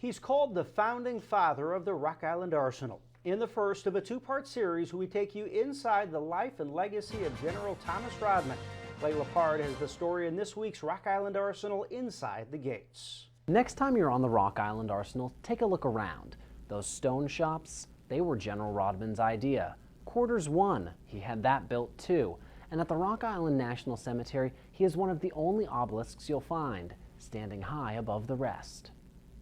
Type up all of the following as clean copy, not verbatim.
He's called the founding father of the Rock Island Arsenal. In the first of a two-part series, we take you inside the life and legacy of General Thomas Rodman. Clay Lepard has the story in this week's Rock Island Arsenal Inside the Gates. Next time you're on the Rock Island Arsenal, take a look around. Those stone shops, they were General Rodman's idea. Quarters 1, he had that built too. And at the Rock Island National Cemetery, he is one of the only obelisks you'll find, standing high above the rest.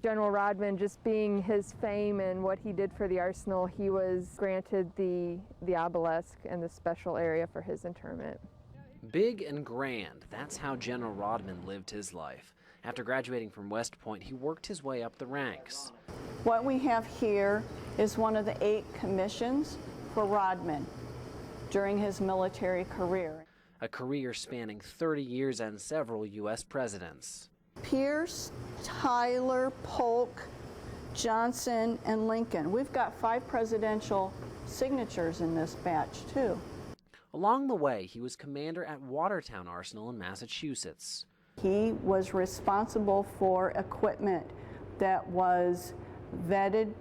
General Rodman, just being his fame and what he did for the arsenal, he was granted the obelisk and the special area for his interment. Big and grand, that's how General Rodman lived his life. After graduating from West Point, he worked his way up the ranks. What we have here is one of the 8 commissions for Rodman during his military career. A career spanning 30 years and several U.S. presidents. Pierce, Tyler, Polk, Johnson, and Lincoln. We've got 5 presidential signatures in this batch, too. Along the way, he was commander at Watertown Arsenal in Massachusetts. He was responsible for equipment that was vetted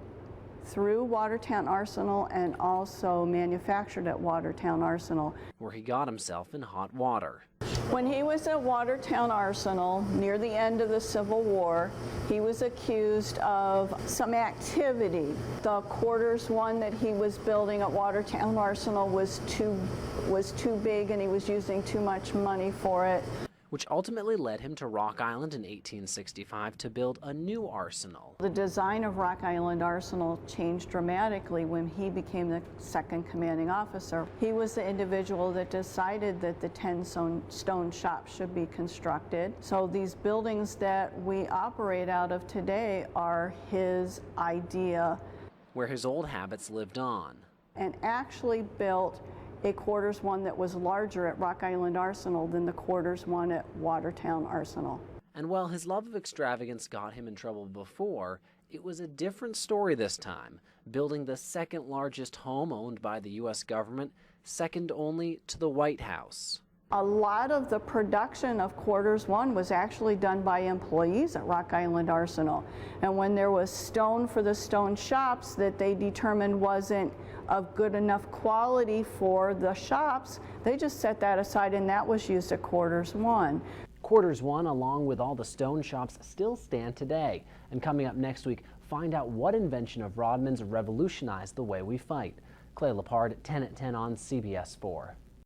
through Watertown Arsenal and also manufactured at Watertown Arsenal, where he got himself in hot water. When he was at Watertown Arsenal near the end of the Civil War, he was accused of some activity. The quarters 1 that he was building at Watertown Arsenal was too big and he was using too much money for it, which ultimately led him to Rock Island in 1865 to build a new arsenal. The design of Rock Island Arsenal changed dramatically when he became the second commanding officer. He was the individual that decided that the 10 stone shops should be constructed. So these buildings that we operate out of today are his idea. Where his old habits lived on. And actually built a quarters 1 that was larger at Rock Island Arsenal than the quarters 1 at Watertown Arsenal. And while his love of extravagance got him in trouble before, it was a different story this time, building the second largest home owned by the U.S. government, second only to the White House. A lot of the production of quarters 1 was actually done by employees at Rock Island Arsenal. And when there was stone for the stone shops that they determined wasn't of good enough quality for the shops, they just set that aside and that was used at quarters 1. Quarters 1, along with all the stone shops, still stand today. And coming up next week, find out what invention of Rodman's revolutionized the way we fight. Clay Lepard, 10 at 10 on CBS 4.